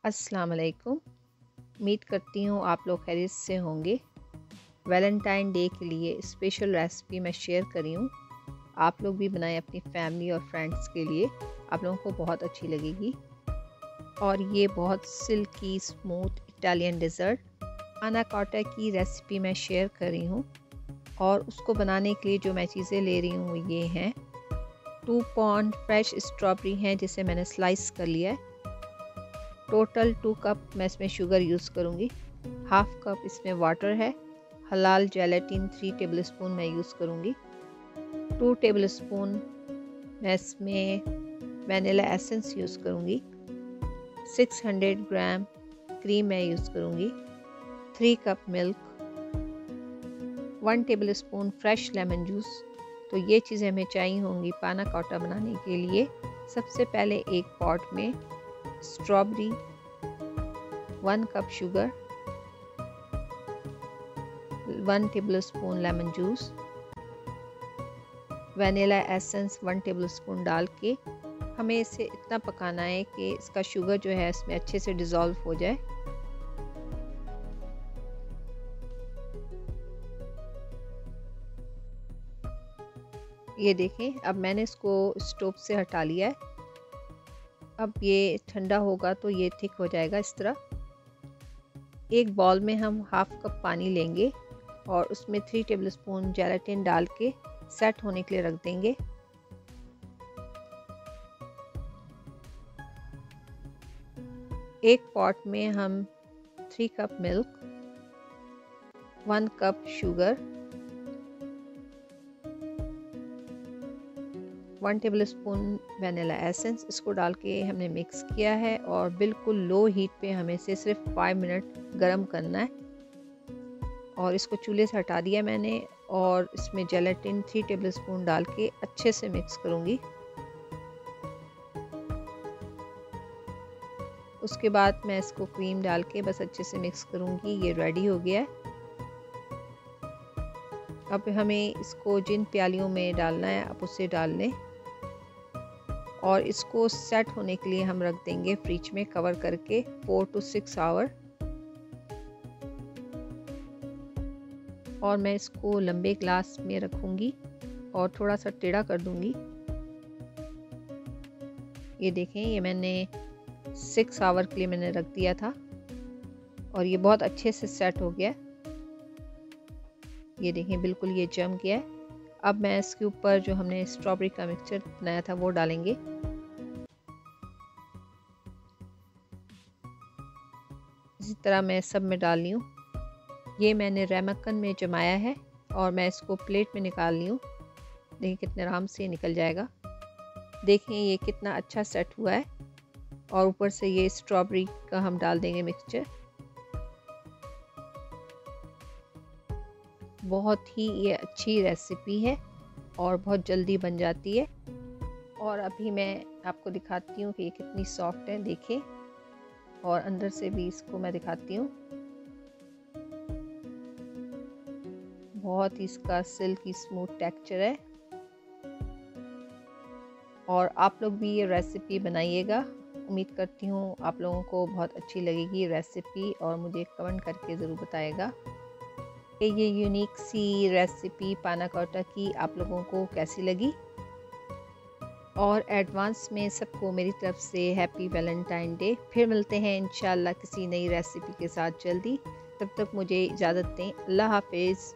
अस्सलाम वालेकुम। उम्मीद करती हूँ आप लोग खैरियत से होंगे। वैलेंटाइन डे के लिए स्पेशल रेसिपी मैं शेयर करी हूँ। आप लोग भी बनाएं अपनी फैमिली और फ्रेंड्स के लिए, आप लोगों को बहुत अच्छी लगेगी। और ये बहुत सिल्की स्मूथ इटालियन डेज़र्ट पाना कोट्टा की रेसिपी मैं शेयर करी हूँ। और उसको बनाने के लिए जो मैं चीज़ें ले रही हूँ ये हैं 2 पाउंड फ्रेश स्ट्रॉबेरी हैं जिसे मैंने स्लाइस कर लिया है। टोटल 2 कप मैं इसमें शुगर यूज़ करूँगी। हाफ कप इसमें वाटर है। हलाल जेलेटिन 3 टेबलस्पून मैं यूज़ करूँगी। 2 टेबलस्पून मैं इसमें वनीला एसेंस यूज़ करूँगी। 600 ग्राम क्रीम मैं यूज़ करूँगी। 3 cup milk, 1 tablespoon fresh lemon juice. तो ये चीज़ें हमें चाहिए होंगी पाना कोट्टा बनाने के लिए। सबसे पहले एक पॉट में strawberry, 1 cup sugar, 1 tablespoon lemon juice, vanilla essence 1 tablespoon डाल के हमें इसे इतना पकाना है कि इसका शुगर जो है इसमें अच्छे से डिज़ोल्व हो जाए। ये देखें, अब मैंने इसको स्टोव से हटा लिया है। अब ये ठंडा होगा तो ये थिक हो जाएगा इस तरह। एक बॉल में हम हाफ कप पानी लेंगे और उसमें 3 टेबलस्पून जेलेटिन डाल के सेट होने के लिए रख देंगे। एक पॉट में हम 3 cup milk, 1 cup sugar, 1 tablespoon vanilla essence इसको डाल के हमने मिक्स किया है और बिल्कुल लो हीट पे हमें इसे सिर्फ 5 मिनट गरम करना है। और इसको चूल्हे से हटा दिया मैंने और इसमें जेलेटिन 3 टेबलस्पून डाल के अच्छे से मिक्स करूँगी। उसके बाद मैं इसको क्रीम डाल के बस अच्छे से मिक्स करूँगी। ये रेडी हो गया है। अब हमें इसको जिन प्यालियों में डालना है आप उसे डाल लें और इसको सेट होने के लिए हम रख देंगे फ्रिज में कवर करके 4 to 6 आवर। और मैं इसको लंबे ग्लास में रखूँगी और थोड़ा सा टेढ़ा कर दूँगी। ये देखें, ये मैंने 6 आवर के लिए मैंने रख दिया था और ये बहुत अच्छे से सेट हो गया। ये देखें, बिल्कुल ये जम गया है। अब मैं इसके ऊपर जो हमने स्ट्रॉबेरी का मिक्सचर बनाया था वो डालेंगे। इसी तरह मैं सब में डाल ली हूँ। ये मैंने रेमकन में जमाया है और मैं इसको प्लेट में निकाल ली हूँ। देखिए कितने आराम से निकल जाएगा। देखें ये कितना अच्छा सेट हुआ है। और ऊपर से ये स्ट्रॉबेरी का हम डाल देंगे मिक्सचर। बहुत ही ये अच्छी रेसिपी है और बहुत जल्दी बन जाती है। और अभी मैं आपको दिखाती हूँ कि ये कितनी सॉफ्ट है। देखें, और अंदर से भी इसको मैं दिखाती हूँ। बहुत ही इसका सिल्की स्मूथ टेक्सचर है। और आप लोग भी ये रेसिपी बनाइएगा। उम्मीद करती हूँ आप लोगों को बहुत अच्छी लगेगी रेसिपी और मुझे कमेंट करके ज़रूर बताइएगा कि ये यूनिक सी रेसिपी पाना कोट्टा की आप लोगों को कैसी लगी। और एडवांस में सबको मेरी तरफ से हैप्पी वैलेंटाइन डे। फिर मिलते हैं इंशाल्लाह किसी नई रेसिपी के साथ जल्दी। तब तक मुझे इजाज़त दें। अल्लाह हाफिज़।